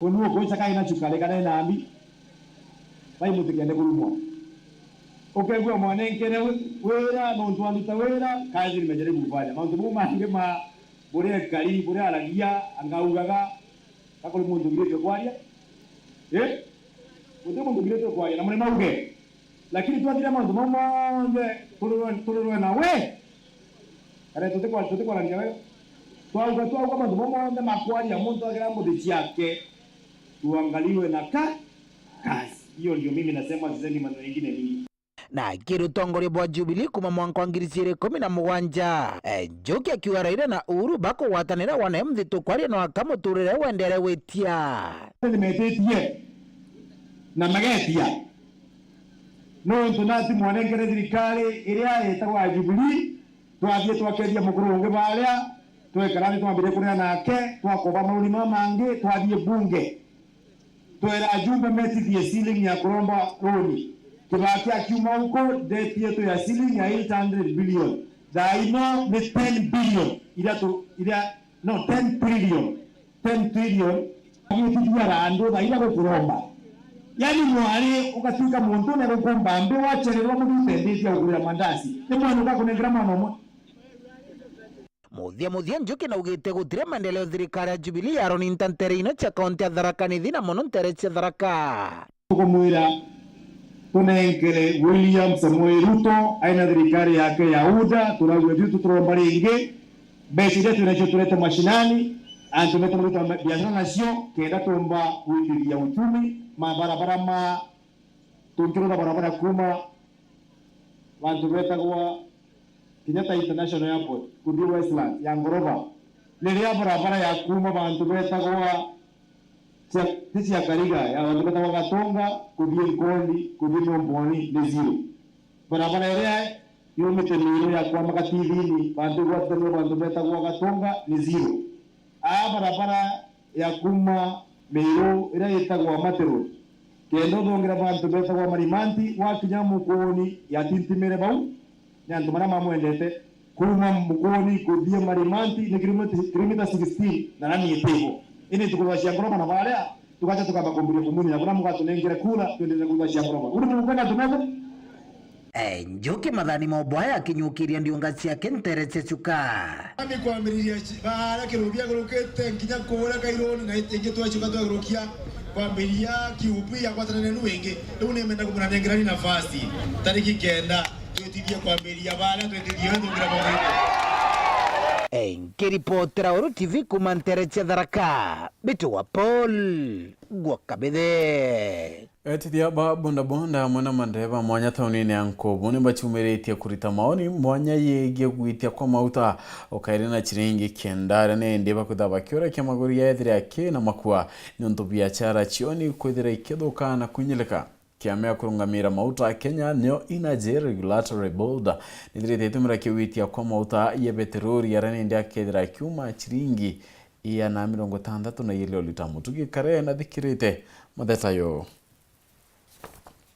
Konuo gocha kaina chukale kana nambi. Bai mutikende kulumwa. Okegwe mwanengene wera muntu wanduta wera kazi nimejaribu kufanya. Muntu mumange ma bore kali bore alagia angaugaga kako muntu ngire kwalia. Muntu ngire kwalia na mlema uge. Lakini tuadira muntu mama tulurwe na we. Kare tote kwa ndio. Tuauga muntu mama makwalia muntu agira mudi yake. Tuangaliwe na kazi. Hiyo ndio mimi nasema sisemi maneno mengine mingi. Na kirutongoria bwa Jubilee kuma mwaka wa 2017 Njoki akiwa Raila na Uhuru bako watanira wana Nteto kwaria na akamuturire wendere wetia nimetetie na magetia no tunati mwanengere thirikari iria yetagwa Jubilee twathie twakeria mukurunge baria twekarani twambire kuria nake twakoba maunima mange twathie bunge twera ajumbe metithie ceiling ya kuromba roni kibaki akiuma huko debt yetu ya ceiling ya 800 billion daima ni 10 billion no 10 trillion yetidia rando daima kuromba yani mwali ukatuka muntu na gukomba mbe wachererwa mudutendithia kugura mandasi ni mwana ukakunengira mwana umwe Muthia Njoki na ugite gutire maendeleo thirikari ya Jubilee yaroni ntanterino cha kaunti ya Tharaka Nithi na mono nterece Tharaka kumwira tunengere William Samoei Ruto aina thirikari yake ya UDA turagwe vitu turomba ringi besi yetu tunachotuleta mashinani antumeta biashara nasio kenda tomba kuingilia uchumi mabarabara ma tunjura barabara kuma wantu betagwa Kenyatta International Airport kudi Westland ya ngoroba nilia barabara ya kuma bantu betagwa sisi ya Kariga ya wantu betagwa Gatonga kudi Nkondi kudi Nomboni ni zero barabara ile kilomita milioni ya kwa makativini bantu betagwa Gatonga ni zero barabara ya kuma meyo ile itagwa Matero kendo dongira bantu betagwa Marimanti wakinya mukoni ya tintimere bau nyanto mana mamwendete kuma mukoni kudia Marimanti ni kilomita 16 na nani yetego ini tukubashia ngoroma na balea tukacha tukabakombulia kumuni na kuna mkato nengire kula tuendelee kubashia ngoroma uri mukona tunazo Njoki madhani mobaya akinyukiria ndiungasi yake nterece chuka ami kwambiriria bara kirubia gorokete nginya kora kaironi na itengi twachuka twagurukia kwambiria kiupi ya kwatanene nuwenge riu nemenda kumunanengerani nafasi tariki kenda twetigie kwambiria bara twetigie ndugira mabiko Nkiripotera Weru TV kuma nterece Tharaka bitu wa Paul Gwakabithe Etithia ba bonda mwana mandeba mwanya taunini yanko bone bachumeretie kurita maoni mwanya yegie gwitia kwa mauta okairina chiringi kendara ne ndeba kudaba kyora kya magori ya ethira ke na makua nonto biashara chioni kwethira ikedoka na kunyeleka kiamea kurungamira mauta Kenya neo Energy Regulatory Board nithirite tumira kiwitia kwa mauta ya petroli yarani ndia kethira kiuma chiringi iya na 60 na yeleo litamutugi kare na thikirite muthetayo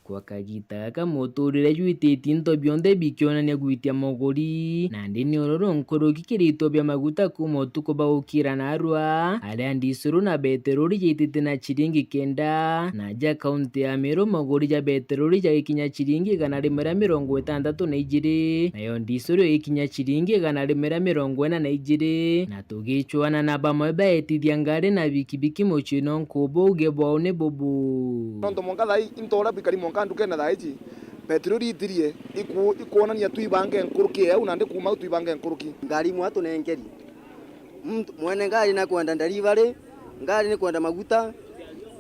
kwa kagita kamotorire juiteti into bionde bikiona ne gwitia mogori na ndini ororo nkoro kikirito bya maguta kumotuko baukira na arua ale andisuru na beterori jitete na chiringi kenda na ja kaunti ya Meru mogori ja beterori ja ikinya chiringi kana rimera 60 na ijire na yo ndisuru ikinya chiringi kana rimera 40 na ijire na tugichwana na bamwe etithia ngare na bikibiki mochino nkobo ugebwa one bobu nondo monga intora bikari kandu kena daiji petroli itirie ikuonania tuibange nkuruki au nande kuma tuibange nkuruki ngari mwatu nengeri mwene ngari na kwenda delivery ngari ni kwenda maguta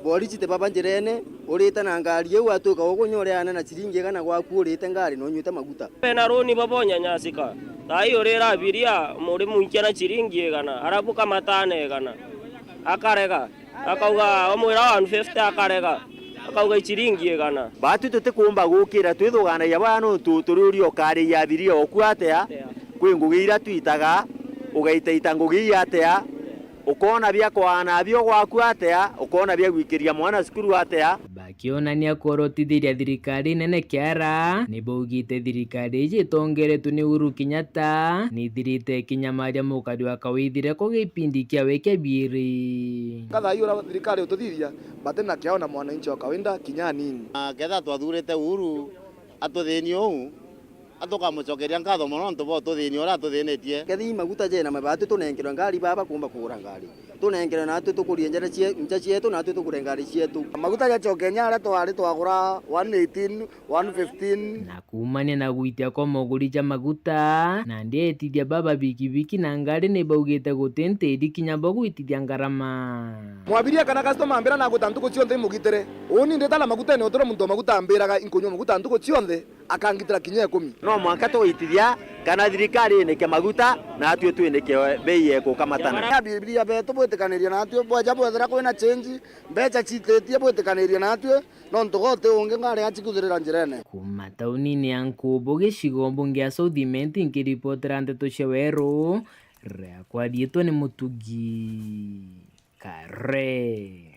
bori chite baba njirene urita na ngari eu atuka ukunyoreana na chiringi kana gwaku urite ngari no nyuta maguta pena roni babonya nyasika tai urira abiria muri munkia na chiringi kana arabu kamatane kana akarega akauga omwira 150 akarega akauga chiringi kana batu tutekumba gukira twithugana ya bano tutururio kari ya birio okuatea kwingugira twitaga ugaita itangugi atea ukona bia kwana bio gwaku atea ukona bia gwikiria mwana cukuru atea bakionania korotithiria thirikari nene kiara nibaugite thirikari ijitongeretwo ni Uhuru Kenyatta nithirite kinyamaria mukari wa kawithire ko gipindi kia weke biri Kadha hiyo thirikari ututhithia batena kiaona mwananchi wa kawaida kinya nini ketha twathurite Uhuru atuthini uu atukamucokeria ngatho muno ntubo tuthini ora tuthinetie kethi maguta je na mabati tunengerwa ngari baba kumba kugura ngari tunengerwa na atu tukuria nja cietu na atu tukure ngari cietu maguta ya chokenya ara twari twagura 118 115 na kumania na gwitia kwa moguri ja maguta na ndietithia baba bikibiki na ngari ni baugite gutenteri kinya bagwitithia ngarama mwabiria kana customer ambira na gutantuko cionthe mugitere uni ndetala maguta ni otoro muntu maguta ambiraga inkonyo maguta ntuko cionthe akangitira kinya 10 no mwanka tuitithia kana thirikari ni ke maguta na atue tu ni ke bei yeko kamatana bibilia beto bwetekaniria na atue bwaja bwethera kwina change mbeca citetie bwetekaniria na atue no ntugote unge ngare achikuthirira njirene kuma taunini ya Nkubu gicigo mbunge ya Southiment nkiripotera Nteto cia Weru riakwa rietwa ni Mutugi Kare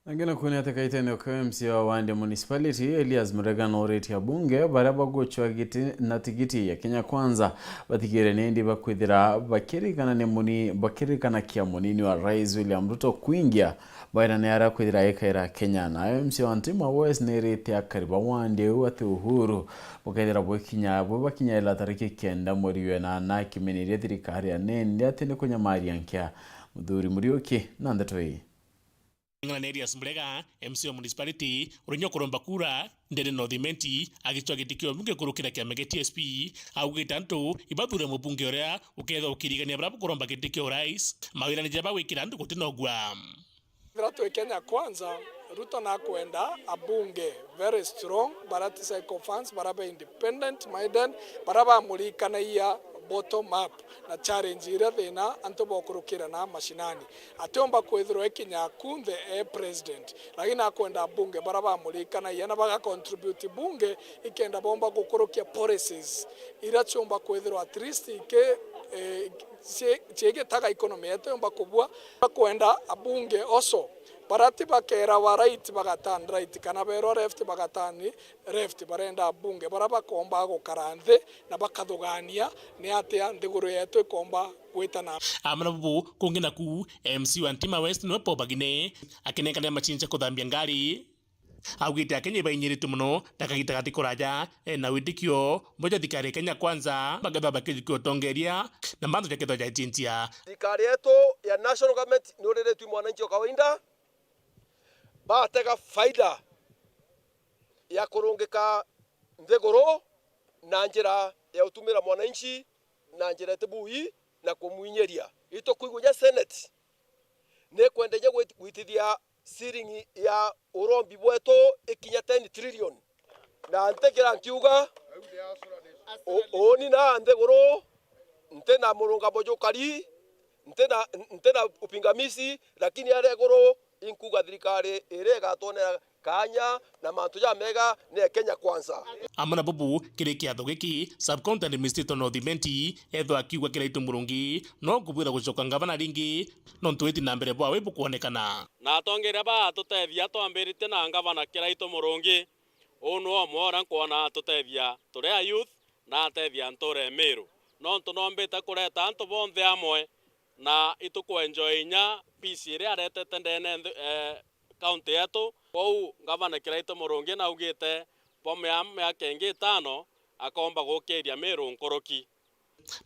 Angena kuni atakaitene kwa MC wa Wande Municipality Elias Murega na oreti ya bunge baraba gochwa giti na tigiti ya Kenya Kwanza batigire nendi bakwithira bakirikana kia munini wa Rais William Ruto kuingia baina ne ara kwithira ekaira Kenya na MC wa Ntima West nereti ya kariba Wande wate Uhuru bakaithira bakinya ila tariki 9 mweri na kimenire thirikari ya nendi atene kunyamaria nkia Muthuri Murioki na Nteto hii Ngana Elias Murega MC wa municipality urinyo kuromba kura ndene Northimenti agitwa gitikio bunge kurukira kia mege TSP augita ntu ibathure mubunge uria uketha ukirigania brabu kuromba gitikio rais mawira ni jaba wikira ndu gutinogwa Ithatu Kenya Kwanza Ruto na kwenda abunge very strong barati cycle funds baraba independent minded baraba mulikana ya bottom up na challenge ira thina antu bokurukira na mashinani atomba kwithirwa ikinya kunthe president lakini akwenda bunge baraba mulikana yana baga contribute bunge ikenda bomba gukurukia policies ira chomba kwithirwa at least ke chege taka economy yetu yomba kubwa kwenda abunge oso barati bakera wa right bagatan right kana bero left bagatani left barenda bunge baraba komba gukaranthe na bakathugania ni atia ndiguru yetu komba gwitana amana bubu kungina ku MC wa Ntima West no pobagine akinekana machinja kuthambia ngari augite akenye bainyiritu muno takagita gati kuraja na witikio moja thikari Kenya Kwanza bagatha bakijikio tongeria na mbanzo jaketho ja chintia thikari yetu ya national government ni ureretu mwananchi wa kawaida batega faida ya kurungika nthiguru na njira ya utumira mwananchi na njira tibui na kumwinyeria ito kuigunya senate ne kwendeje gwitithia siringi ya urombi bwetu ikinya 10 trillion na ntekira nkiuga oni na nthiguru ntena murunga bojokari ntena upingamisi lakini areguru inkuga thirikari irega tonera kanya na mantu ya mega ne Kenya Kwanza amana bubu kirikia thogeki subcounty administrator Northimenti etho akiwa kiraitu murungi no kubwira gucoka ngavana ringi no ntwiti na mbere bwa wibu kuonekana na tongera ba tutethia twambirite na ngavana kiraitu murungi uno mwora kuona tutethia turea youth na tethia ntore Meru no ntunombita kureta antu bonthe amwe na ituku enjoy nya peace ire aretete ndene county yetu kwau gavana kiraitu murungi na ugite pomya kenge 5 akomba gukiria Meru nkoroki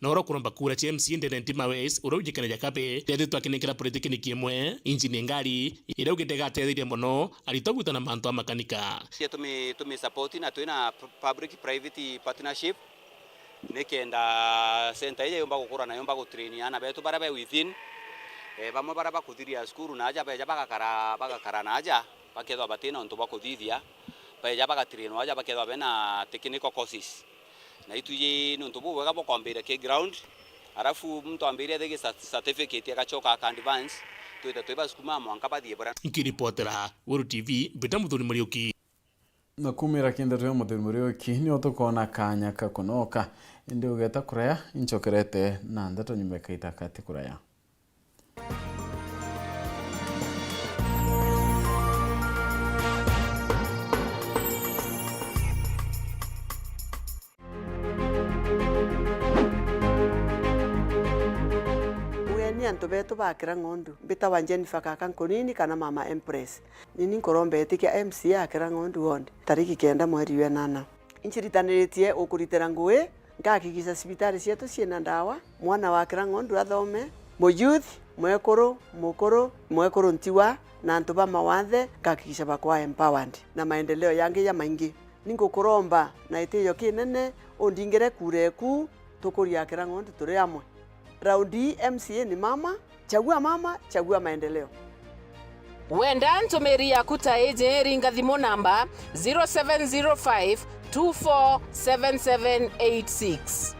noro kuromba kura cha MC ndene Ntima West urujikana jakabe tetwa kinekira politiki kimwe injini ngari ire ugite gatetheria muno aritoguta na mantu amakanika tumi support na twina public private partnership nekenda center ile yomba gukura na yomba gutrain ana betu bara be within bamwe bara bakuthiria skuru na aja beja bagakara na aja bakethwa batina ntu bakuthithia beja bagatrain aja bakethwa bena technical courses na ituje ntu bwega bokwambira ke ground arafu mtu ambiria thege certificate akachoka aka advance tweba skuma mwanka bathie bora nkiripotera Weru TV bita Muthuri Murioki na kumira kenda tuya Muthuri Murioki ni otukona kanya kakunoka ndio geta kuraya inchokerete na Nteto nyumekaita kati kuraya. Anto beto bakira ng'ondu bita wanjeni fakaka nkonini kana mama Empress nini nkorombe etikia MC akira ng'ondu onde tariki 9 mweri wa 8 inchiritaniritie ukuritera ngui ngakikisha sibitari cietu ciena ndawa mwana wakira ng'ondu athome mo youth mwekuru mwekuru ntiwa na antu ba mawathe ngakikisha bakwa empowered na maendeleo yangi ya maingi ningukuromba na itiyo kinene ondingire kureku tukuria akira ng'ondu turi amwe. Raundi MCA ni mama, chagua maendeleo. Wenda ntomeri yaku ta eje ringa thimo namba 0705 247786.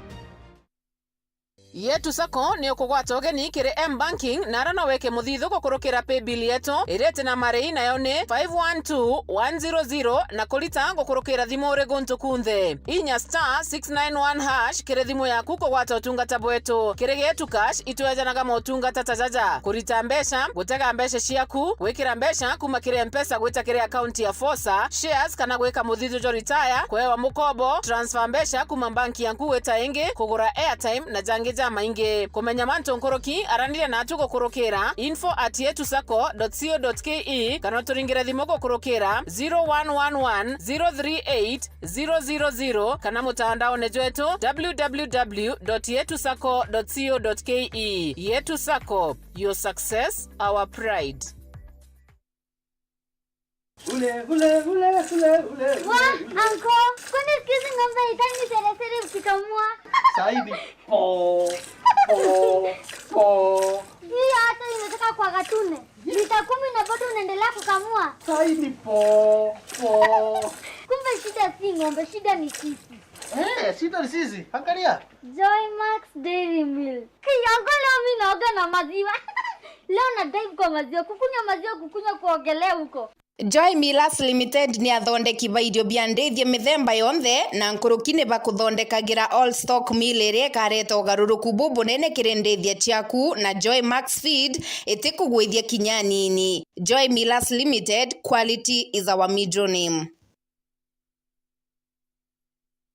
Yetu Sako ni okugwata ogeni kire M-Banking nara no weke muthithu gukurukira paybill yetu irete na marei nayo ni 512100 na kulita gukurukira thimu uri guntu kunthe inya *691# kire thimu yaku kugwata utungata bwetu kire getu cash itwejanaga motungata tajaja kurita mbesha gutega mbesha ciaku gwikira mbesha kuma kire mpesa gwita kire account ya Fosa shares kana gwika muthithu jo retire kwewa mukobo transfer mbesha kuma banki yanku weta ingi kugura airtime na jangi maingi kumenya manto nkoroki aranire natu gukurukira info@yetusako.co.ke kana turingira thimo gukurukira 0111 kana mutandao nejetu www.yetusako.co.ke. Yetu Sako, your success, our pride. Ule. Wa, anko, kwani sikizi ngombe itani sere ukikamua? Saidi. Hii hata imetoka kwa gatune. Lita 10 na bado unaendelea kukamua. Saidi Kumbe shida si ngombe, shida ni sisi. Shida ni sisi. Angalia. Joy Max Dairy Milk. Kiyango leo mimi naoga na maziwa. Leo na dive kwa maziwa, kukunywa kuogelea huko. Joy Millers Limited ni athondeki ba irio bia ndethie mithemba yonthe na nkurukini bakuthondekagira all stock meal iria kareta ugaruruku bunene kiri ndethie ciaku na Joy Max Feed itikugwithia kinya nini. Joy Millers Limited, quality is our middle name.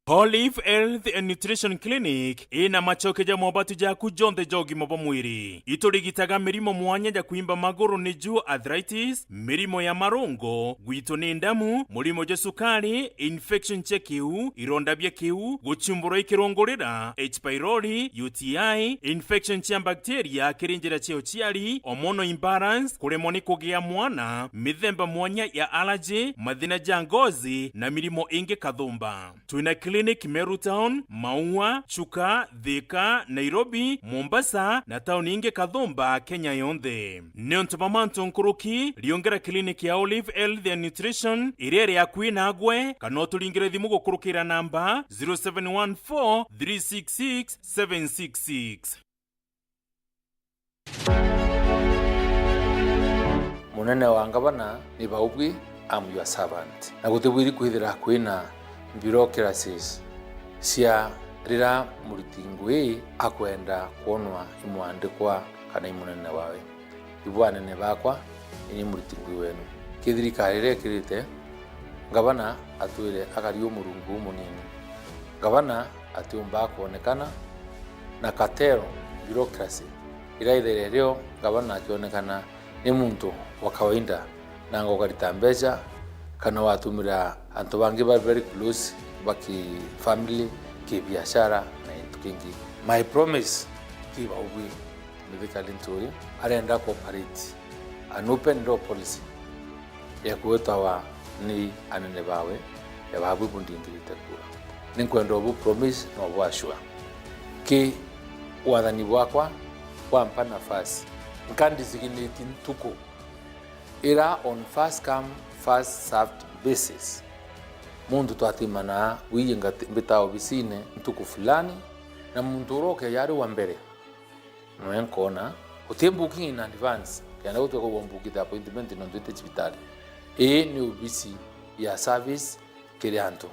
Olive Health and Nutrition Clinic ina machokeja mobatu jaku jonde jogi mobo mwiri iturigitaga mirimo mwanya ja kuimba maguru ni juu arthritis, mirimo ya marungo, gwito ni ndamu, murimo ja sukari, infection cha kiu, ironda bya kiu, guchumbura ikirongorera, H. pylori, UTI, infection cha bacteria kirinjira cheo chiari, hormonal imbalance, kuremo ni kugia mwana, mithemba mwanya ya allergy, mathina ja ngozi na mirimo ingi kathumba. Tuina Clinic Meru Town, Maua, Chuka, Thika, Nairobi, Mombasa na town inge kathumba Kenya yonthe. Neontomamanto nkuruki liongera clinic ya Olive Health and Nutrition irere ya kuina agwe kanoturingire thimu gukurukira namba 0714 366 766. Munene wa ngabana ni baubwi, I'm your servant. Na gutibwiri kwithira kwina bureaucracies cia rira muritingwe akwenda kuonwa imwandikwa kana imunene wawe ibwanene bakwa ini muritingwe wenu kithirikari rekirite ngabana atwire akario murungu munini ngabana atiumba kuonekana na katero bureaucracy iraithere ryo ngabana akionekana ni muntu wa kawaida na ngogarita mbeca kana watumira antu bangi ba very close baki family ki biashara na intukingi. My promise kiba ubi medical intori arenda cooperate an open door policy ya kuwetawa ni anene bawe ya babu bundingirite kura ninkwenda obu promise no bwashwa ki wathani bwakwa wampa nafasi nkandisiginate ntuko ira on first come first served basis. Mundu twatimana wiyinga mbita obisine ntuku fulani na mundu roke yari wa mbere mwenkona utembuki in advance kana utoko bombukita appointment no ndete hospitali ni obisi ya service kirianto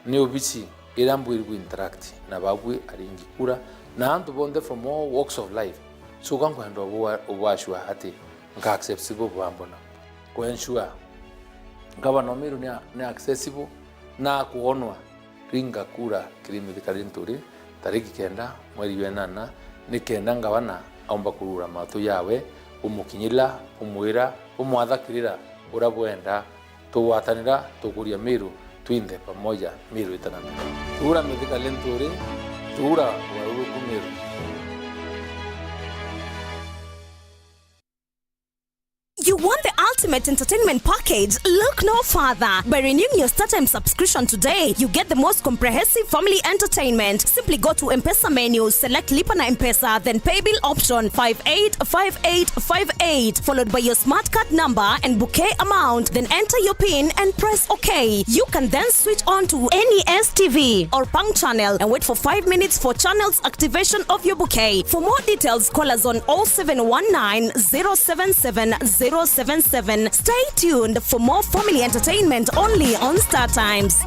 ni obisi ira mbwiri ku interact na babwi ari ngikura na antu bonde from all walks of life so kan kwendo obwashwa ati nga accessible bambona ko ensure ngaba no miru ni accessible na kuonwa ringa kura kirimi karinturi tariki kenda mweri wenana ni kenda ngabana aomba kurura matu yawe umukinyila umwira umwathakirira urabwenda tuwatanira tukuria miru twinde pamoja miru itanana tura mithika lenturi tura Weru kumiru. You want the ultimate entertainment package? Look no further. By renewing your StarTimes subscription today, you get the most comprehensive family entertainment. Simply go to M-Pesa menu, select Lipa na M-Pesa, then pay bill option 585858, followed by your smart card number and bouquet amount. Then enter your PIN and press OK. You can then switch on to any STV or Pang channel and wait for 5 minutes for channel's activation of your bouquet. For more details, call us on 0719 077 077. Stay tuned for more family entertainment only on StarTimes.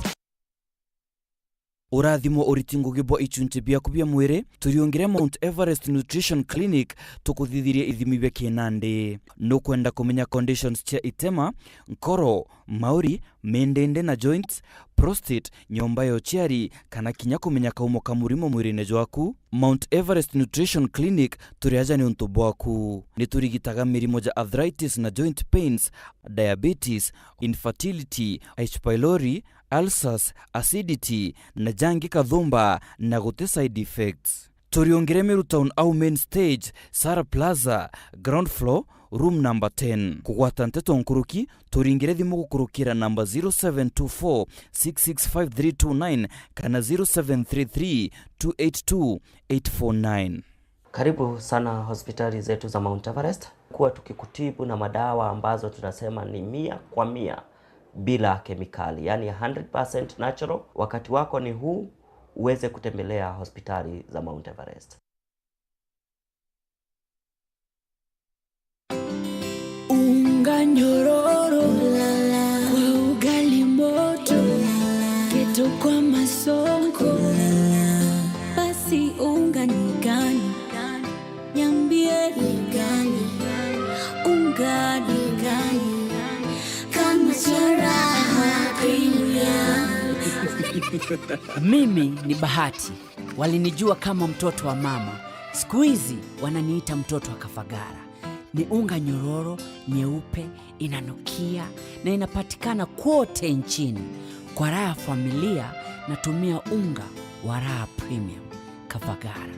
Urathimo uritingugibwa ichunche biaku bia mwire turiongere Mount Everest Nutrition Clinic tukuthithirie ithimi bia kinande no kwenda kumenya conditions cia itema nkoro mauri mendende na joints prostate nyomba yo chiari kana kinya kumenya kaumo kamurimo mwirine jwaku. Mount Everest Nutrition Clinic turiaja ni untu bwaku ni turigitaga mirimo ja arthritis na joint pains, diabetes, infertility, H pylori, ulcers, acidity na jangi kathumba na gute side effects. Turiongere Meru Town au main stage, Sara Plaza, ground floor, room number 10. Kugwata Nteto nkuruki turingire thimu gukurukira number 0724 665329 kana 0733 282 849. Karibu sana hospitali zetu za Mount Everest, kuwa tukikutibu na madawa ambazo tunasema ni 100% bila kemikali, yani 100% natural. Wakati wako ni huu uweze kutembelea hospitali za Mount Everest. Unga nyororo kwa ugali moto keto kwa masonko basi unga ni gani niambie ni gani unga ni gani kama charaha premium. Mimi ni Bahati, walinijua kama mtoto wa mama, siku hizi wananiita mtoto wa Kafagara. Ni unga nyororo, nyeupe, inanukia na inapatikana kote nchini. Kwa raha familia natumia unga wa Raha Premium Kafagara.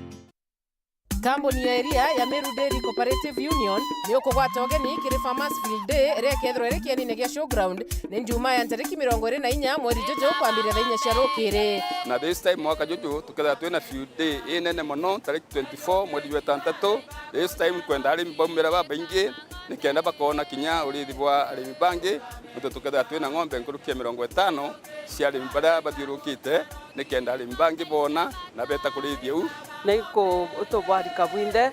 Kambuni ya area ya Meru Dairy Cooperative Union ni ukugwata ogeni kiri Farmers Field Day rekethro erekiani negia showground ni njuma ya tariki 24 mweri jojo kwambira thainya cia rukiri. Na this time mwaka jojo tuketha twina field day inene muno tariki 24 mweri wa Ithatu. This time kwenda arimi baumira baingi nikenda bakona kinya urithi bwa arimi bangi muto tuketha twina ng'ombe nkurukia 50 cia arimi bara bathiurukite nikenda arimi bangi bona na beta kurithia u Naiko utobari kabwinde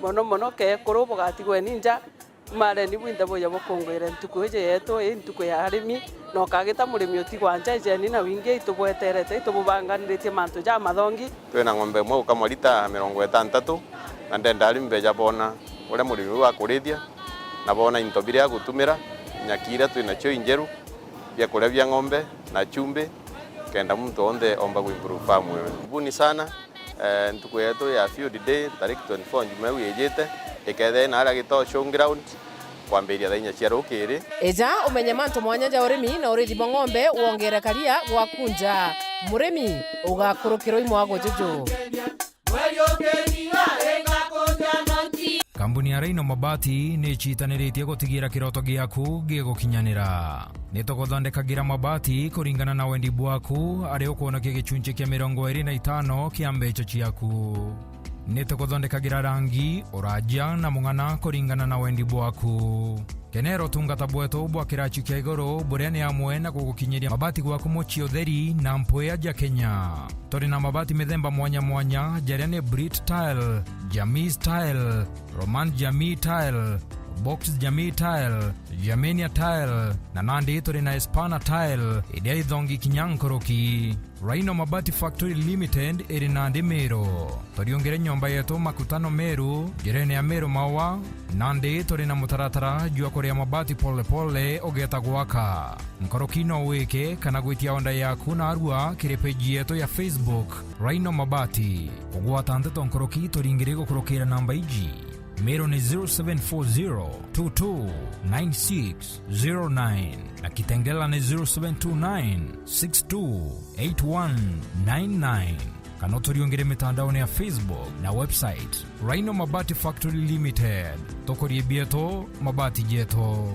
mono ke korobo gatigwe ninja mare ni bwinde boya bokongwere ntukuje yeto ntuku ya arimi no kagita murimi otigwanja jeni na wingi itubweterete itububanganitie mantu ja mathongi twena ng'ombe mwe kama lita 60 na ndenda arimi beja bona ure murimi wa kurithia na bona intobire ya gutumira nyakira twina cho injeru bya kurebya ng'ombe na chumbe kenda mtu onde omba kuimprove farm wewe buni sana. Ntuku yetu ya field day tariki 24 njumeu yejete ikethe na ara gito showground kwambiria thainya cia rukiri eja umenye mantu mwanya ja urimi na urithi bwa ng'ombe wongere karia gwakunja murimi ugakurukirwo imwago jojo. Kambuni ya Reino Mabati ni chitaniritie gutigira kiroto giaku gigukinyanira. Ni tuguthondekagira mabati kuringana na wendi bwaku ari ukuonokia gichunjĩ kia 25 kia mbeca ciaku. Ni tuguthondekagira rangi, uraja na mung'ana kuringana na wendi bwaku. Kenero tungata bwetu bwa kirachi kia iguru buria ni amwe na gugukinyiria mabati gwaku mochi utheri na mpuya ja Kenya. Tori na mabati mithemba mwanya jaria ni Brit Tile, Jamii Tile, Roman Jamii Tile, Box Jamii Tile, Jamenia Tile, na Nandi turi na Espana Tile, idia ithongi Kinyankoroki. Rhino Mabati Factory Limited iri Nandi Meru. Toriongere nyomba yetu Makutano Meru, jirene ya Meru Maua. Nandi turi na mutaratara jua korea mabati pole pole ogeta gwaka. Nkoroki no weke kana gwitia onda yaku na arua kiri page yetu ya Facebook Rhino Mabati. Ogwata Nteto Nkoroki toringire gukurokera namba iji. Meru ni 0740229609 na Kitengela ni 0729628199. Kanotoriongere mitandaoni ya Facebook na website Rhino Mabati Factory Limited. Tokorie bieto mabati jeto.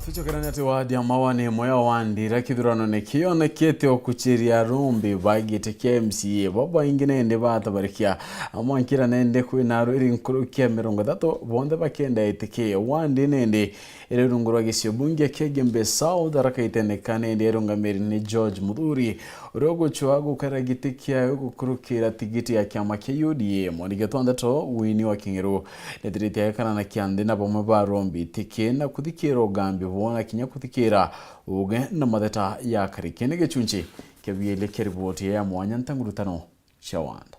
Tuchokerani ati wadi ya mawane moya wandira kithurano nekiona kiete okuchiria rumbi bagite KMCA baba ingine ende batabarikia amwankira nende kwinaro iri nkurukia 30 bonde bakenda etike wandi nende ere rungurwa gisyo bunge kegembe South arakaitenekane ende rungamiri ni George Mudhuri rogo chwago karagitikia gukurukira tigiti ya kyama ke UDA monigetonda to wini wa Kingeru nedirite kana na kyande na bomwe barombi tike na kudikiro gambi wona kinya kuthikira uge na matheta ya karikene gechunchi kebiele keriboti ya mwanya ntangurutano shawanda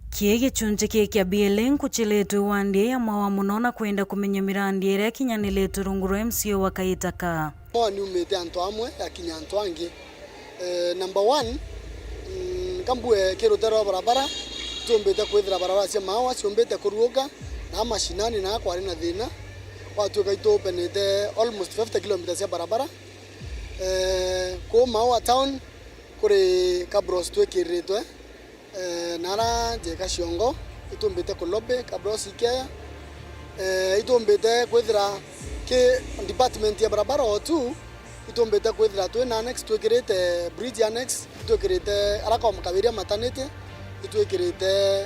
Kiege chunche kia biele nkuchiletu wandie ya mawa munona kwenda kumenya mirandi ere kinyaniletu runguru MCO wakaitaka ni umete anto amwe ya kinyanto angi number 1 kambue kerotero barabara tumbete kwethira barabara cia mawa cionbete kuruga na mashinani na kwari na thina watu kaito openete almost 50 km cia barabara ko mawa town kuri kabros twekiritwe nara je kashiongo itumbete kulobe kabros ikea itumbete kwethira ke department ya barabara otu itumbete kwethira twe na annex twekirite bridge annex twekirite arako mkabiria maternity itwekirite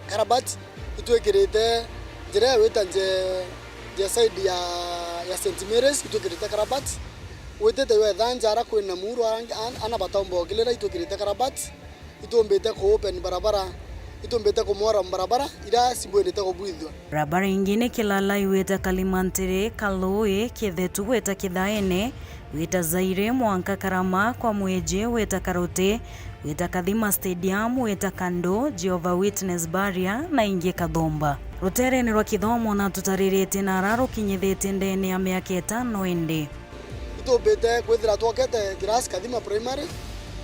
karabat itwekirite jere wetanje side ya St Mary's itwekirite karabat wetete we dhanja ara kwina muru ana batombo kilera itwekirite karabat itombete ko open barabara itombete ko mora barabara ira simbwete ko buithwa barabara ingine kilala iweta Kalimantere Kaloe Kithetu weta Kithaene weta Zaire Mwanka Karama kwa Mweje weta Karote weta Kadhima Stadium weta Kando Jehovah Witness Barrier na ingie Kathomba rutere ni rwa kithomo na tutarirete na raro kinyithete ndene ya miaka 5 ende itombete kwethira twokete class Kadhima primary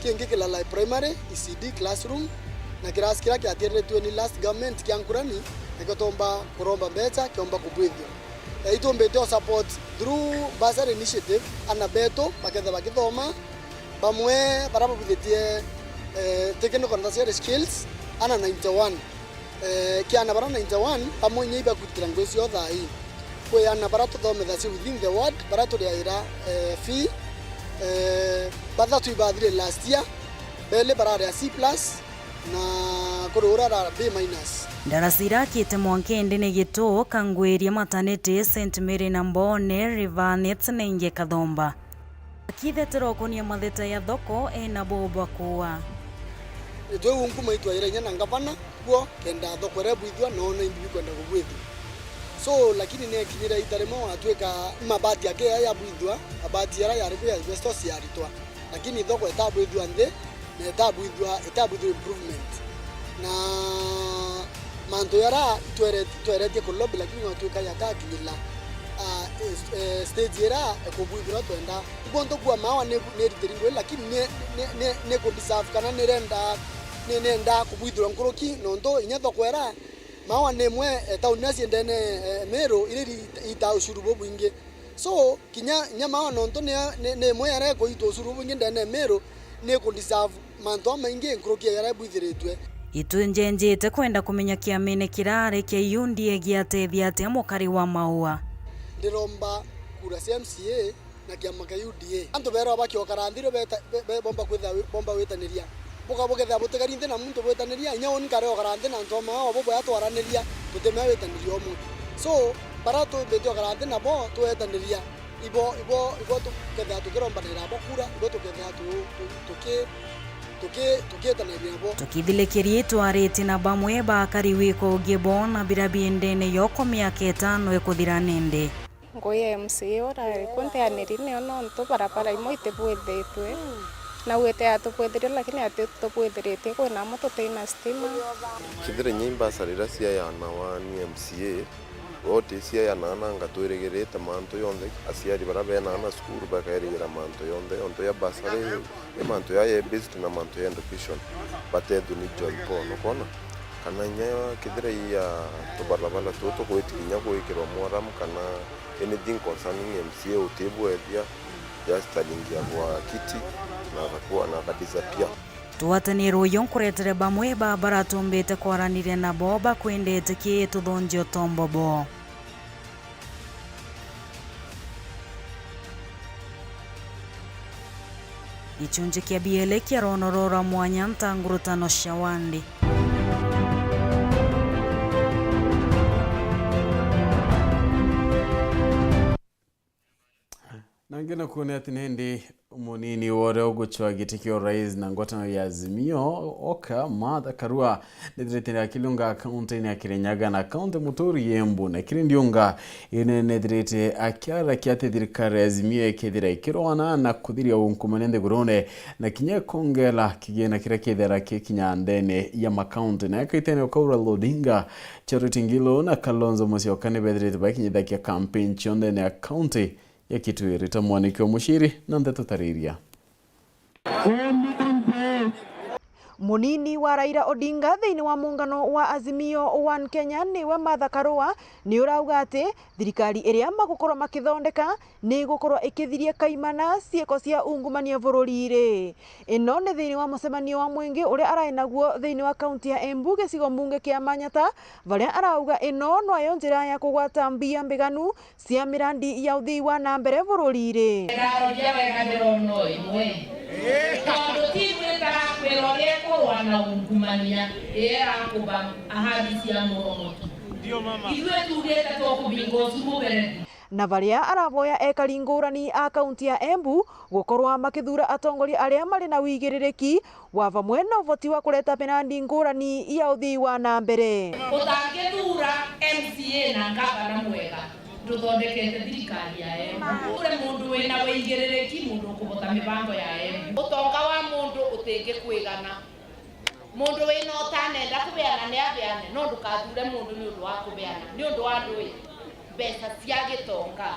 kingi kilala primary ECD classroom na kirasi kila kiatiretwe ni last government kiankurani nikotomba kuromba mbecha kiomba kubwithio itombete support through bursary initiative anabeto baketha bakithoma bamwe barabuthitie technical and skills ana 91 kiana bara 91 pamwe nyiba kutira ngwezi othai kwe ana bara tuthometha ci within the ward bara turiaira fee bathatu ibathire last year bele bara ya C+ na kurura B-. Darasira kite mwankende ne gito kangweria maternity St Mary na Mbone Rivanet na inge Kathomba kithetero konia matheta ya thoko ena boba kuwa twe unku maitwa ira na ngavana guo kenda thoko rebuithwa nona imbi kwenda kubwithwa so lakini ne kinyira itaremo atweka mabati yake ya buithwa abati yara yari kwa investor yaritwa lakini thoko etabuithwa nde na etabuithwa improvement na manto yara twerete ko lobby lakini watweka yaka kinyila stage eraekubuithwa twenda ubonto kwa mawa ne riteringwe lakini ne ko deserve kana nenda kubuithwa nkoroki nondo inyatho kwera mawa nemwe taunasi ndene Meru iri ita ushuru bobwinge so kinya mawa nondo ne mwe ara ko ito ushuru bobwinge ndene Meru ne ko deserve manto mainge nkoroki yara buithiritwe itunjenjete kwenda kumenya kiamene kirare kia yundi giatethia ate mukari wa maua ndiromba kura MCA na kiama ka UDA anto bero abakio karanthiro bomba kwitha bomba wetaniria buketha butegarinde na muntu bwetaniria nya on kare ogarande na ntoma obo bwa twaraniria tuteme wetaniria omu so barato betio garande na bo twetaniria ibo tuketha tukirombanira bokura ibo tuketha tukietanĩria bo tukithilĩkĩrie twarĩte na bamwe bakari wiko gĩbo na birabiendene yoko mĩaka 5 ĩkũthira nende ngoye MC ora kunteanĩri nĩ ononto barabara imwe itebwethĩtwe na wete atubwethirie lakini atubwethirĩtie kwĩna moto tena stima kithire nyimba sarira cia yana wa MCA wote cia yana nanga tweregerete manto yonde asiari barabena na skuru bakaerera manto yonde onto ya basare manto ya best na manto ya education batedu ni joy pono kona kana nya kithire ya to barabara toto kwetinya kwikirwa mwaram kana anything concerning MCA utebwethia just alingia kwa kiti na akakuwa na akadisappear twatanĩrwo yonkuretere bamwe baratumbĩte kwaranire nabo bakwendete kĩ tuthonjio tombobo ichunje kia biele kia ronorora mwanya ntangurutano shawandi nangena kuone ati nende munini wore ogochwa gitikio rais na ngotano ya Azimio oka Martha Karua nediretene akilunga akaunti ni akirenyaga na akaunti Muturi Embu na kirindionga ine nedirete akiara kiate dirikare Azimio ekedira ikirwana na kudhiria unkumanende gurone na kinye kongela kigena kira kedera kinyandene ya makaunti na akaitene okaura Lodinga charitingilo na Kalonzo Musyoka nedirete bakinyida kia campaign chonde na akaunti ya kitu irita mwaniki wa mushiri na Nteto tariria. Munini wa Raila Odinga thiini wa muungano wa Azimio One Kenya niwe Martha Karua ni urauga ati thirikari iria magukorwo makithondeka ni gukorwo ikithiria kaimana cieko cia ungumania bururi-ri. Ino ni thiini wa mucemanio wa mwingi uria arai naguo thiini wa kaunti ya Embu gicigo mbunge kia Manyata varia arauga ino no njira ya kugwata mbia mbiganu cia mirandi ya uthii wa na mbere bururi-ri. wana ungumania era kuba ahadi cia muromoto ndio mama itwe tugeta tukubingo sumubere na varia aravoya ekari ngurani a kaunti ya Embu gukorwa makithura atongoria aria mari na wigiririki wa vamwe na voti wa kureta penandi ngurani ya uthii wa na mbere utangethura MCA na gavana mwega tuthondekete thirikari ya Embu ure mundu wina wigiririki mundu kubota mibango ya Embu utonga wa mundu utingi kwigana mundu wina utanenda kubeana ni abeane no ndukathure mundu ni undu wa kubeana ni undu wa ndui mbeca cia gitonga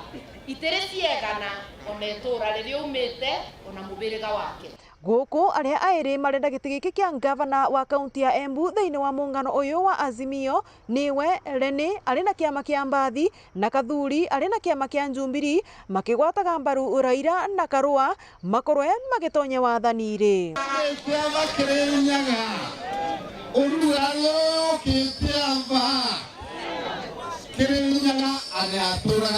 itire ciegana ona itura riria umite ona mubiriga wake guku aria airi marenda giti giki kia gavana wa kaunti ya Embu thiini wa muungano uyu wa Azimio niwe Reni ari na kiama kia Mbathi na Kathuri ari na kiama kia Njumbiri makigwataga mbaru Raila na Karua makorwe magitonya wathani-ri Kirinyaga anatura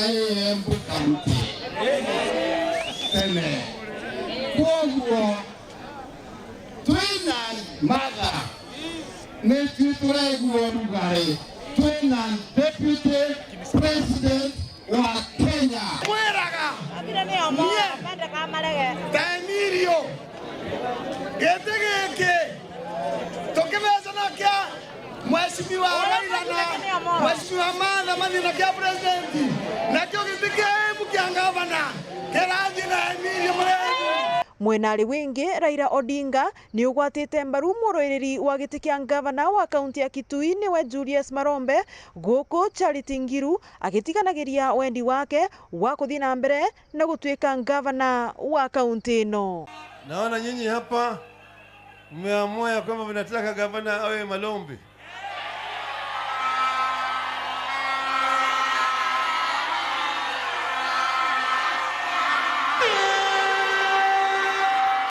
Embu kaunti tene kuoguo twina Martha ni twitureguo rugari twina deputy president wa Kenya mweraga mende kamarege Danirio getegeke tokebeza kia Mheshimiwa Raila na Mheshimiwa Martha manina kia president na kio gitikia Embu kia gavana kerathi na Emilio Muregu mwenari wingi Raila Odinga ni ugwatite mbaru muroiriri wa giti kia gavana wa kaunti ya Kitui niwe Julius Marombe guku Charity Ngiru agitiganagiria wendi wake wa kuthii na mbere na gutwika gavana wa kaunti ino. Naona nyinyi hapa mmeamua ya kwamba mnataka gavana awe Malombe.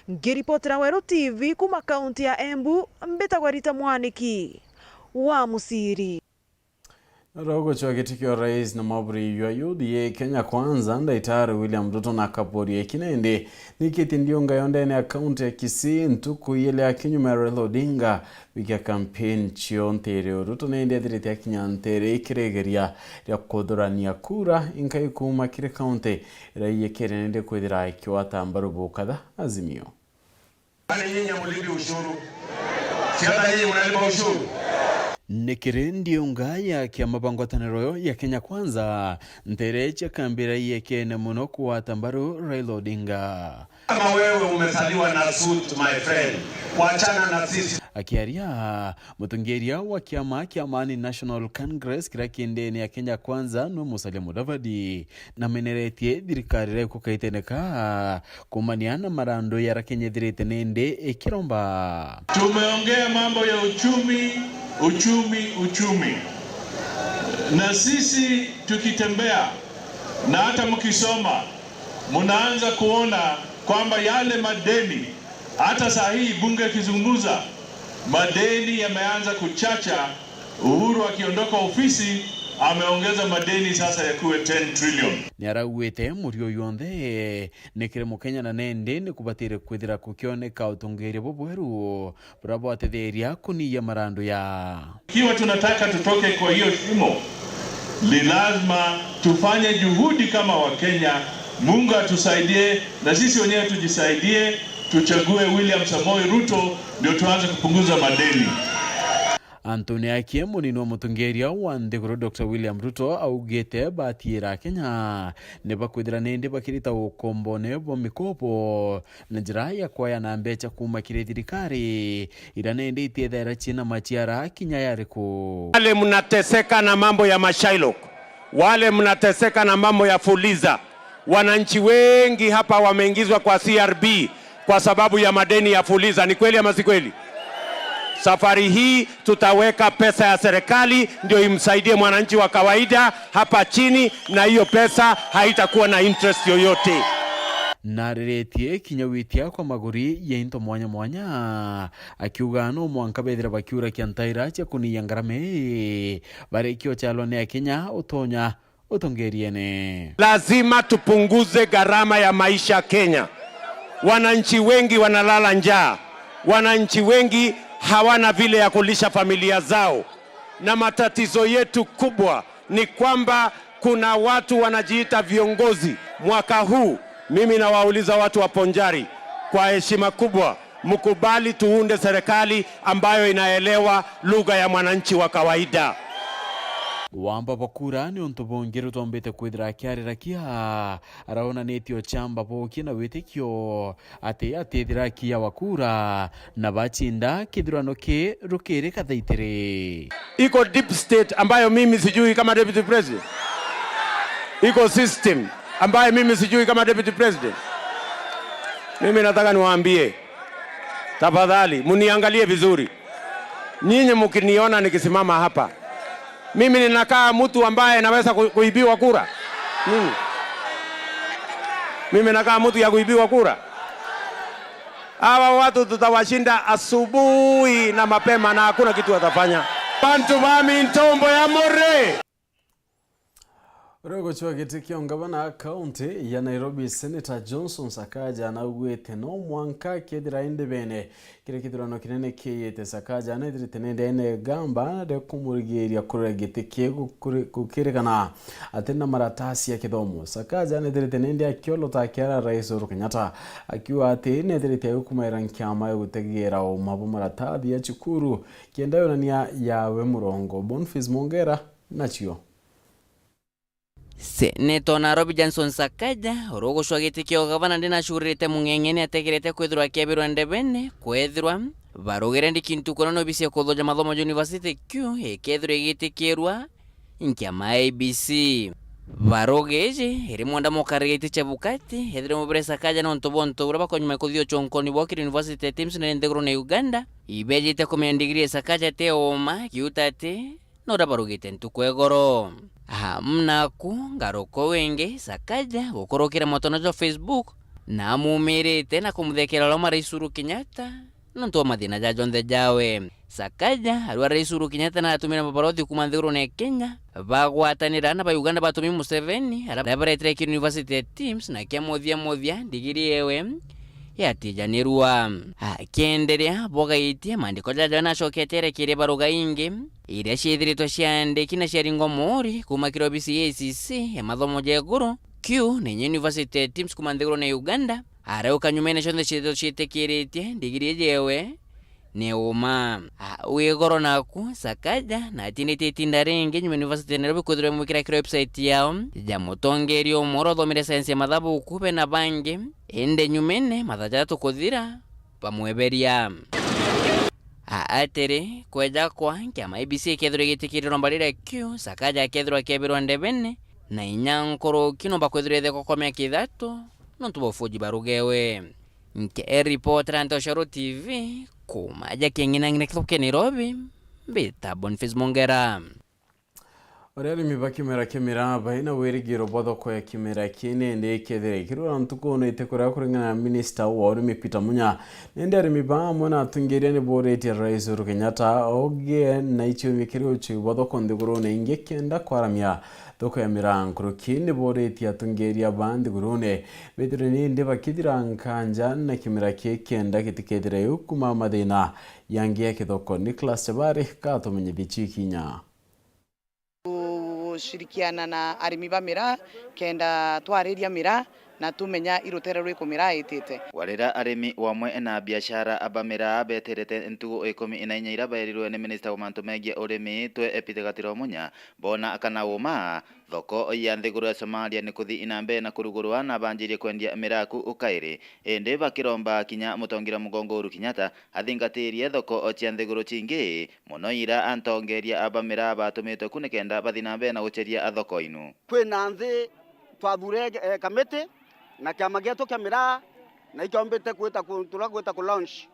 Ngiripotera Weru TV kuma kaunti ya Embu mbitagwa Rita Mwaniki wa Musiri. Rogo chwakitikio rais na maburi ya UDA Kenya Kwanza Ndaitari William Ruto na kapori ya kinende nikiti ndio ngayonde na akaunti ya Kisii ntuku ile ya kinyume Raila Odinga wiki campaign chiontere Ruto nende adirete ya kinyantere ikiregeria ya kodorania kura inkai kuma kire kaunti raiye kere nende kwedira ikiwata mbarubu kada Azimio. Ani nyinyi mlipi ushuru? Si hata nyinyi mnalipa ushuru? Nekirendi ungaya kia mabangwataniro ya Kenya Kwanza nterecha kambira yekene muno kuwatambaru Raila Odinga. Kama wewe umesaliwa na suit my friend, wachana na sisi. Akiaria mutungeria wa kiama Amani National Congress kirakindeni ya Kenya Kwanza no Musalia Mudavadi na meneretie dirikari kukaiteneka kumaniana marando ya Kenya diritenende ekiromba. Tumeongea mambo ya uchumi. Na sisi tukitembea na hata mkisoma mnaanza kuona kwamba yale madeni hata saa hii bunge kizungumza madeni yameanza kuchacha. Uhuru akiondoka ofisi ameongeza madeni sasa yakuwe 10 trillion. Niarauete murio yonde nekire Mukenya na nende ni kubatire kwithira kukioneka utongeria Weru bravo atetheria kuniya marando ya. Ikiwa tunataka tutoke kwa hiyo shimo, ni lazima tufanye juhudi kama Wakenya. Mungu atusaidie na sisi wenyewe tujisaidie, tuchague William Samoei Ruto ndio tuanze kupunguza madeni. Antoni Akiemu ni no mutungeria wa ndegoro Dr. William Ruto augete batira Kenya neba kwithira nende bakirita ukombone bo mikopo na njira ya kwaya na mbecha kuma kire thirikari ira nende itethera china machiara kinya yariko. Wale mnateseka na mambo ya mashailok, wale mnateseka na mambo ya fuliza, wananchi wengi hapa wameingizwa kwa CRB kwa sababu ya madeni ya fuliza. Ni kweli ama si kweli? Safari hii tutaweka pesa ya serikali ndio imsaidie mwananchi wa kawaida hapa chini, na hiyo pesa haitakuwa na interest yoyote. Nareretie kinyawitia kwa maguri ya into mwanya akiuga no mwanka bethira bakiura kiantaira cha kuniyangarame bare kio chalone ya Kenya utonya utongeriene. Lazima tupunguze gharama ya maisha Kenya. Wananchi wengi wanalala njaa, wananchi wengi hawana vile ya kulisha familia zao, na matatizo yetu kubwa ni kwamba kuna watu wanajiita viongozi. Mwaka huu mimi nawauliza watu wa Ponjari kwa heshima kubwa, mkubali tuunde serikali ambayo inaelewa lugha ya mwananchi wa kawaida. Wamba bakura ni ontobongero tombete kwidra kyarira kia araona netio chamba boki na wetekio ate dirakia wakura na bachinda kidurano ke rukere kadaitere. Iko deep state ambayo mimi sijui kama deputy president. Iko system ambayo mimi sijui kama deputy president. Mimi nataka niwaambie, tafadhali muniangalie vizuri. Nyinyi mkiniona nikisimama hapa, mimi ninakaa mtu ambaye naweza kuibiwa kura? Mimi nakaa mtu ya kuibiwa kura? Hawa watu tutawashinda asubuhi na mapema na hakuna kitu watafanya. Bantu bami ntombo ya more. Rogo chwakitikio ngabana county ya Nairobi Senator Johnson Sakaja na ugwete no mwanka kedira indebene kire kidurano kinene kiyete Sakaja na diritenende ene gamba de kumurigeria kuregete kego kukirekana atenda maratasi ya kidomo. Sakaja na diritenende akiolo takiara Rais Uhuru Kenyatta akiwa atene dirite hukumaira nkyama ya gutegera o mabu maratathi ya chukuru kiendayo na nia ya we murongo. Boniface Mongera nachio. Senator Nairobi Johnson Sakaja rogo shwagitikio gavana ndina shurite mungengene ategerete kwithirwa kiabirwa ndebene kwithirwa barogere ndikintu kono bise kodhoja mathomo university Q ekethirwa igitikirwa nkiama ABC barogeje iri mwanda mokarigite chabukati hedire mubere Sakaja no ntobonto uraba konyuma kuthio chonkoni bokiri university teams na ndegro na Uganda ibejite komendigiri Sakaja te oma kiutate no rabarogite ntukwegoro mnaku ngaroko wenge Sakaja gukorokera motono jo Facebook na mumirite na kumthekera lo Rais Uhuru Kenyatta no ntoma mathina ja jonthe jawe. Sakaja arwa Rais Uhuru Kenyatta na atumira mabarodi kuma nthiguru ne Kenya bagwatanira na ba Uganda batumi Museveni arabaretire ki University ya Teams na kia mothia digiri yewe yatijanirwa akiendelea bogaitia maandiko jaja nacoketere kire baruga ingi iria ciithiritwo ciandiki na ciaringo mori kuma kirobisi ACC ya mathomo jeguru Q ni University ya Teams kuma nthiguru ne Uganda arauka nyumene cionthe ciitikiritie digiri yewe ne uma wigoro naku Sakaja na tinite tindaringe University ya Nairobi kuthire mwikira kira website yao ya mutongerio moro thomire science ya mathabu kupe na bangi ende nyumene mathaja tukuthira pamweberia atiri kweja kwa kiama ABC kethiro gitikiriro mbalire Q Sakaja kethiro kebirwa ndebene na inyankoro kino bakwethire theko komya Ithatu nontu bofuji barugewe nke reporter Nteto TV kumaja kengina ngine kloke Nairobi beta Boniface Mongera Oreri mibakimera kemera baina werigiro bothoko ya kimera kine ndi kethere kirura ntukono itekora kuringana minister wa urimi Peter Munya nende ari mibamo na tungeria ni boreti Rais Uhuru Kenyatta oge na icho mikiro chi bothoko ndiguro na ingekenda kwaramia thoko ya mirankuru kine boreti atungeria bandi gurune bedre ni ndi bakidira nkanja na kimera kekenda kitikethera yukuma madina yangia kithoko Nicholas Chabari katumenye bichikinya shirikiana na arimi ba mira kenda twariria mira na tumenya irutera rwiko mira itite warira arimi wamwe na biashara abamira beterete ntugo 14 ira bayirirwe ni minister wa mantu megia urimi twe epitegatiro munya bona akana uma thoko ya nthiguru ya Somalia ni kuthi inambe na kurugurwa na banjirie kwendia miraku ukaire ende bakiromba kinya mutongira mugongo Uhuru Kenyatta athingatirie thoko cia nthiguru cingi muno ira antongeria abamira batumitwe kunekenda bathinambe na guceria athoko inu kwina nthi twathure kamete na kiama gietu kia mira na ikiombete kwita ku launch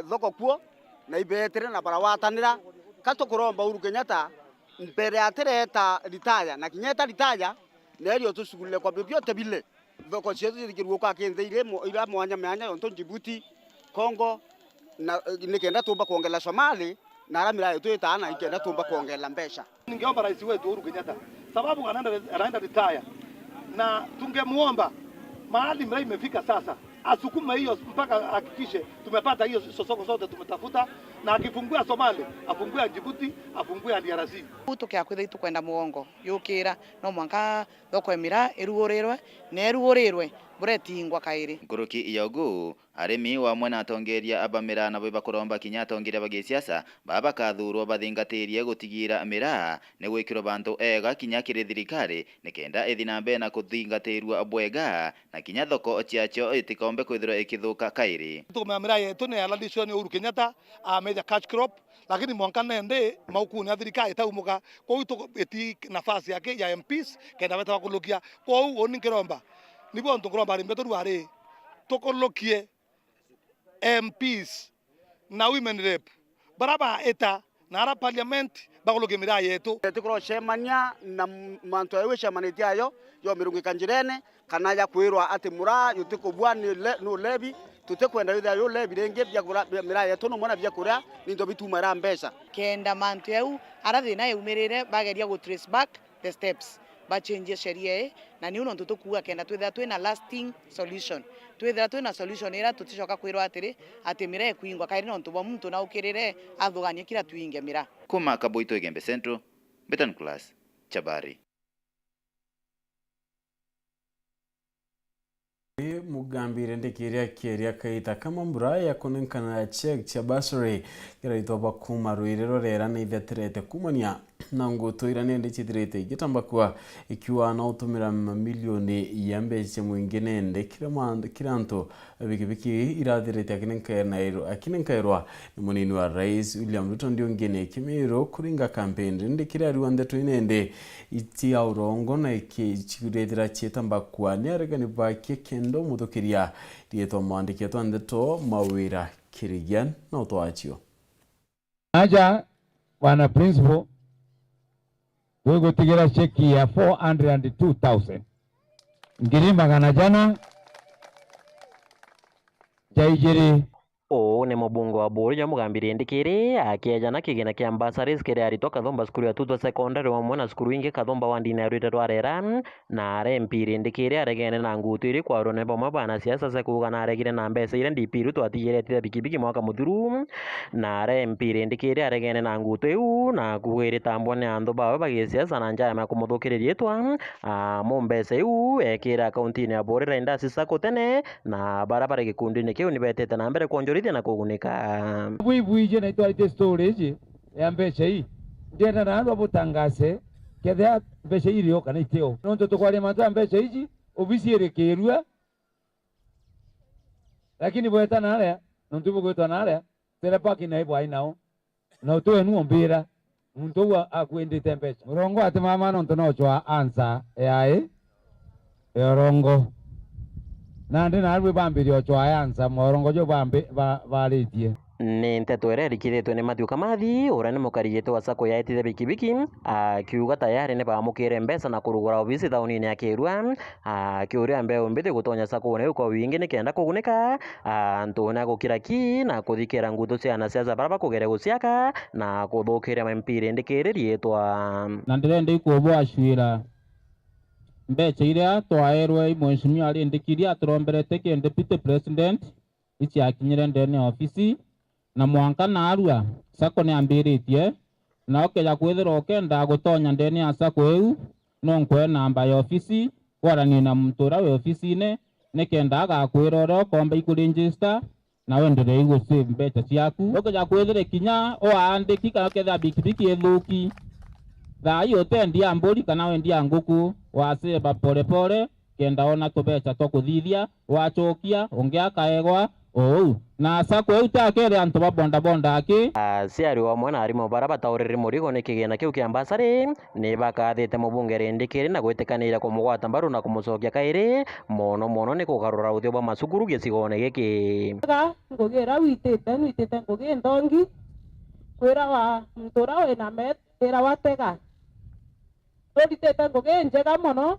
thoko kuo na ibetere na barawatanira katukuromba Uhuru Kenyatta mbere atereta ritaya na kinyeta ritaya nerio tusugule kwa bibyote bile thoko cietu zikirwo kwa kintheire ira mwanya myanya yonto Djibouti Congo na nikenda tumba kuongela Somali na ramira yetu itana ikenda tumba kuongela mbesha. Ningeomba rais wetu Uhuru Kenyatta sababu anaenda ritaya na tungemuomba mahali mrai imefika sasa asukuma hiyo mpaka hakikishe tumepata hiyo sosoko zote tumetafuta na akifungua Somali afungua Djibouti afungua DRC tukia kwithitu kwenda mugongo yukira no mwanka thoko emira erugorirwe na erugorirwe buretingwa kairi nguruki iyogu arimi wamwe na atongeria abamira na bwe bakuromba kinya atongeria bagisiasa baba kathurwo bathingatirie gutigira mira ne gwikiro bantu ega kinya kiri thirikari nikenda ithinambe na kuthingatirwa abwega na kinya thoko ciacho itikombe kwithirwa ikithuka kairi tumamira yetu ne aladishwa ni Uhuru Kenyatta ameja catch crop lakini mwanka nende maukuni thirikari taumuka kwa hiyo eti nafasi yake ya MPs kenda beta bakulukia kwa hiyo onikiromba nibo ntukuromba rimbeto ruare tokolokie MPs na women rep baraba eta na ara parliament bakolokie mira yetu tikoro shemanya na mantu ayo shemaniti ayo yo mirungi kanjirene kana ya kwirwa ati mura yutikobwa no lebi tutekwenda yutha yo lebi renge bya kura mira yetu no mona bya kura nindo bitumara mbesa kenda mantu ayo arathina yumirire bageria go trace back the steps bachenje sheria na ni uno ntutukuga kenda twetha twina lasting solution twetha twina solution ira tuticoka kwirwa atiri ati mira ekuingwa kairi no ntuba muntu na ukirire athugania kira tuinge mira kuma Kaboito Igembe Central Betan Class Chabari mugambire ndekiria keria kaita kama mburaya konenkana check cha basuri kira itoba kuma ruirero rera na itheterete kumania na nguto ira nende chitirete igitamba kwa ikiwa na utumira milioni ya mbeche mwingine nde kiranto bikibiki irathirete akinenkairwa ni munini wa Rais William Ruto ndio ngene kimiro kuringa campaign nde kira ruande twinende iti aurongo na ikichiretira chetamba kwa ni aregani bake kendo muthukiria rieto mwandiketwa Nteto mawira kirigian na utwachio aja wana principal wewe tigira cheki ya 402,000 ngiri magana jana jaijiri o une mubungo wa buru ya mugambiri ndikiri akijana kigina kia ambasaris kiri arito kathomba skuru ya Tutwa secondary wa mwana skuru ingi kathomba wandine arwite rwarera na rempiri ndikiri aregene na ngutu iri kwa rone boma bana siasa se kugana aregire na mbesa ire ndipiru twatiyere tira bikibiki mwaka muthuru na rempiri ndikiri aregene na ngutu iu na kuwiri tambwa ne andu bawe bagisiasa na njaya makumuthukiria twa mumbesa iu ekira akaunti ya buru renda sisa kotene na barabara gikundi kiu ni betete na mbere kuonjorithia na kugunika bwibwije na itwarite storage ya mbeca hii ndenda na andu abutangase kethe mbeca irio kana itio nonto tukwari manza mbeca hizi obisi erekerua lakini bweta nale nonto bugwetwa nale tele paki na ibo ainao na utoe nuo mbira muntu akwendete mbeca murongo ati mama nonto no chwa answer yae yorongo nandi narwe bambirio chwayanza morongo jo baritie ni Nteto ererikithitwe ni Matthew Kamathi uria ni mukarigite wa sako yaitithe bikibiki akiuga tayari ni bamukire mbesa na kurugura ofisi thauni-ini ya Kirua akiuria mbeu mbiti gutonya sako ne kwa wingi ni kenda kugunika ntuna gukira ki na kuthikira ngutu cia na cia baraba kugere guciaka na kuthukira mempire ndikiriritwa na ndirende ikubo ashwira mbeca iria twaerwe mheshimiwa arindikiria aturomberete ki deputy president ici akinyire ndene ofisi na mwanka na arua sako ni ambiritie na okeja kwithira okenda gutonya ndene ya sako eu no nkwe namba ya ofisi warani na mtura we ofisi-ine nikenda agakwira ro komba ikuregister na wendere igu save mbeca ciaku okeja kwithira kinya o andiki kana ketha bikibiki ethuki thaa iyo tendia mburi kana wendia nguku waseba pole pole kenda ona tubeca tokuthithia wachokia ungiakaegwa na sako utakere antu babonda bonda aki ciari wa mwana arimo baraba tauriri murigo ni kigena kiu kia ambasari ni bakathite mubungere ndikiri na gwitikanira kumugwata mbaru na kumucokia kairi mono ni kugarura uthio bwa macukuru gicigone giki ngugira witite ngugi ndongi kwira wa mtura we na met kwira watega tutite ngugi njega muno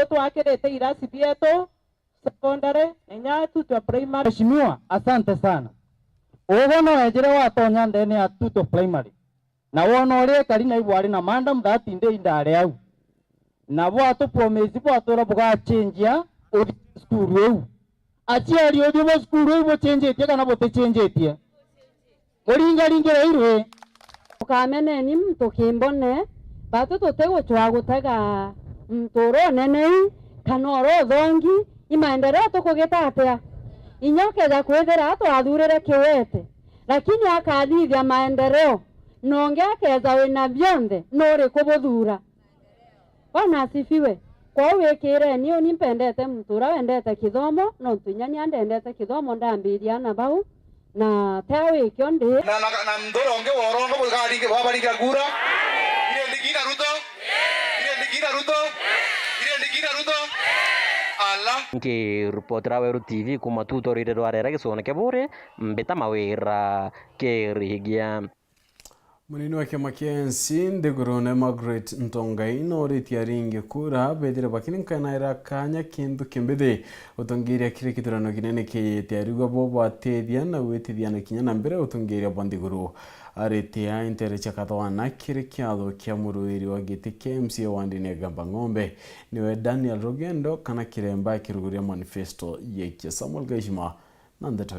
twakirite irasi bietu secondary enya Tutwa primary. Mheshimiwa, asante sana. Ugono wejire watonya ndene ya Tutwa primary na wono ri kari na ibwari na madam that inde indare au na bwatu promise bwatu buga change school eu achiari odio bo school eu bo change tie kana bo te change tie muringa ringire irwe ukamene ni mtu kimbone batu tutego chwa gutega mtoro nene kanoro thongi imaendeleo tukugita atia inyoke za kwethera twathurire kiwete lakini akathithia maendeleo nonge akeza wina byonthe nuri kubuthura ona asifiwe kwa wikire ni unimpendete mtura wendete kithomo no tunyani andendete kithomo ndambiria na bau na tawe kionde na mdoronge worongo bugari babarika gura ile ndikira ruto ngiripotera Weru TV kuma tutorire rwarera gicone kebure mbita mawira kirigia munini wa kiama kia ANC ndigurune Margaret Ntongai noritie ringi kura bethire bakininkainaira kanya kindu kimbithi utongiria kiri kithurano kinene kiyite arigwa bo batethia na witithiana kinya na mbere utongiria bandiguru aritia intere chakathwana kiri kiatho kia muruiri wa giti kia MCA wandine gamba ng'ombe niwe Daniel Rugendo kana kiremba kiruguria manifesto yeke Samuel Gashima na Nteto.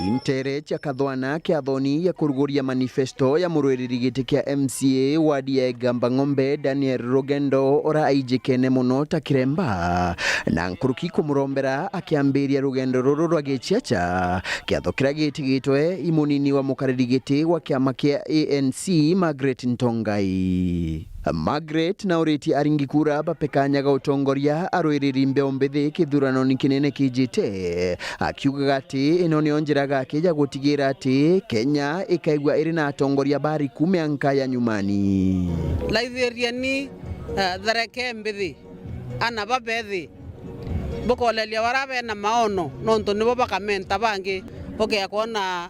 Intere chakathwana kia thoni ya kuruguria manifesto ya muruiriri giti kia MCA wadi gamba ng'ombe Daniel Rugendo ora aijikene muno ta kiremba na nkuruki kumurombera akiambiria rugendo ruru rwa gichiacha kiatho kira gitigitwe imunini wa mukariri giti wa kiama kia ANC Margaret Ntongai. Margaret na ureti aringi kura bapekanyaga utongoria aruiriri mbeo mbethi kithurano ni kinene kijite akiuga ati ino ni onjiraga akija gutigira ati Kenya ikaigwa iri na atongoria bari kumeanka ya nyumani laithiria ni thareke mbethi ana babethi bokolelia warabe na maono nonto nibo bakamenta bangi okay kuona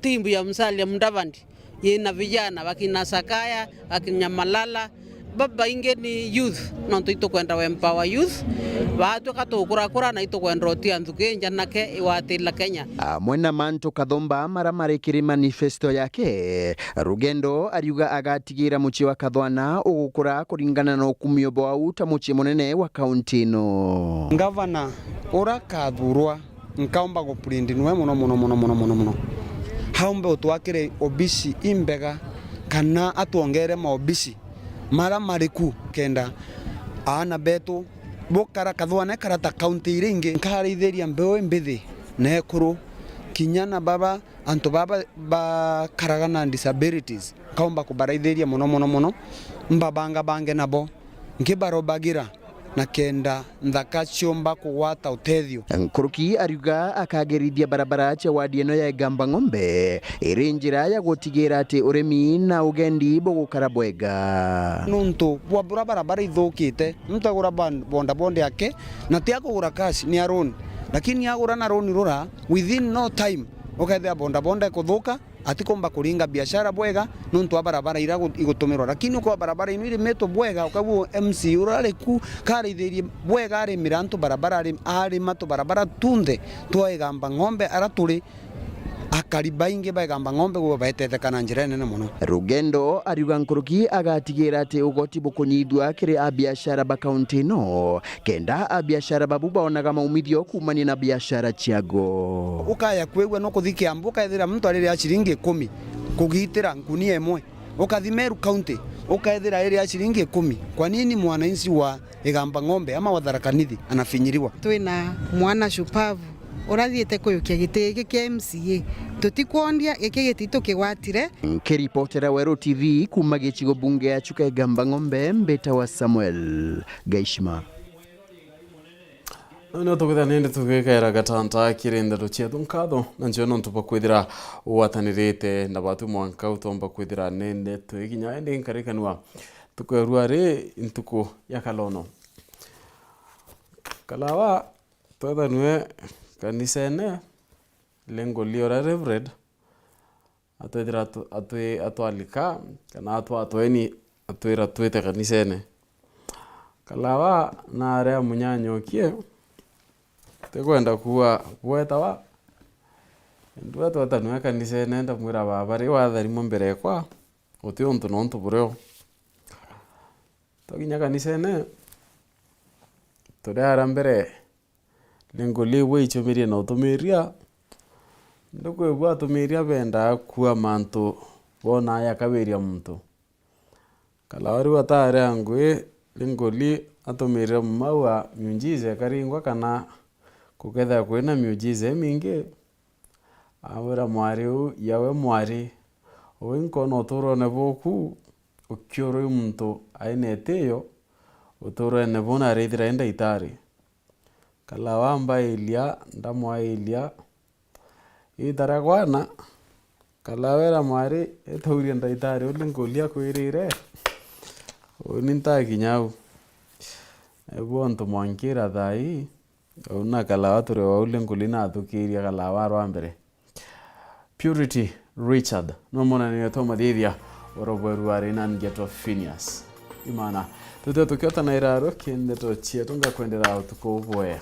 timu ya Musalia Mudavadi yena vijana wakina Sakaya wakina Malala baba inge ni youth no ntu kwenda empower youth watu katukura na kwenda rotia nthuke njanake iwatila Kenya. Mwena Manto Kathomba maramarikiri manifesto yake Rugendo ariuga agatigira muci wa Kathwana ugukura kuringana na ukumio bwau ta muci munene wa kaunti no. Gavana ora kathurwa nkaomba guprindinwe muno haumbe utwakire obisi imbega kana atuongere maobisi mara mariku kenda ana betu bokara Kathwana karata kaunti iringi nkaritheria mbeo mbithi nekuru kinyana baba anto baba ba karagana disabilities kaomba kubaraithĩria muno mbabanga bange nabo nkibarobagira na kenda nthaka ciomba kugwata utethio. Nkuruki ariuga akagerithia barabara cia wadi eno ya Igamba Ng'ombe iri njira ya gutigira ati urimi na ugendi bugukara bwega nuntu bwa barabara ithukite mtu agura bonda yake na tia kugura cash ni aroni lakini agura na roni rura within no time ukaithia bonda kuthuka atikomba kuringa biashara bwega nuntu barabara ira igutumirwa lakini uko barabara inu iri meto bwega ukabu MC urale ku karithirie bwega ari mirantu barabara ari mato barabara tunde twa Igamba Ng'ombe araturi akariba inge ba Igamba Ng'ombe go baetethekana njira nene muno. Rugendo ariuga Nkuruki agatigira ati ugoti bukunyithua kiri a biashara ba kaunti no kenda a biashara babu baonaga maumithio kumania na biashara ciago ukaya kwegwe no kuthiki ambuka ethira mtu ariri a ciringi 10 kugitira ngunia emwe ukathi Meru county ukaethira iri a ciringi 10 kwa nini mwananchi wa Igamba Ng'ombe ama wa Tharaka Nithi anafinyiriwa? Twina mwana shupavu urathiete kuyukia giti giki kia MCA tutikwondia giki giti tukigwatire. Nkiripotera Weru TV kuma gicigo bunge ya Chuka Igamba Ng'ombe mbeta wa Samuel Gaishma. No tukithaninde tukikaira gatanta kirenda ruchietu nkatho na njio no tupa kwithira watanirite na batu mwanka utomba kwithira nende twiginya ende nkarikanwa tukwerua ri intuko yakalono kalawa twethanwe kanisene lengo liora reverend atwethira atwalika kana atweni atwira twete kanisene kalawa na area munyanyokie tekwenda kuwa bwetawa ndu twethanwe kanisene ndamwira baba ri watharimo mbere kwa uti untu nontu bureo toginya kanisene turiara mbere lengo liwe ichomirie na utumiria ndukwe atumiria benda kuwa mantu bona yakaberia muntu kalawari watare angwe lengo li atumiria mawa miujize karingwa kana kuketha kwina miujize mingi awira mwari yawe mwari oinkono turone boku ukioro muntu aineteyo uturene bona rithira enda itari kalawamba ilia ndamwa ilia itaragwana kalawera mwari ethuria ndaitari ulingolia kwirire uninta kinyau ebonto mwankira thai una kalawa tore wa ulingolina thukiria kalawa rwambere Purity Richard no mona ni toma thithia orobweru ari na Nteto PHINEAS IMAANA tukiota na iraro kinde to chietunga kwendera utuko boya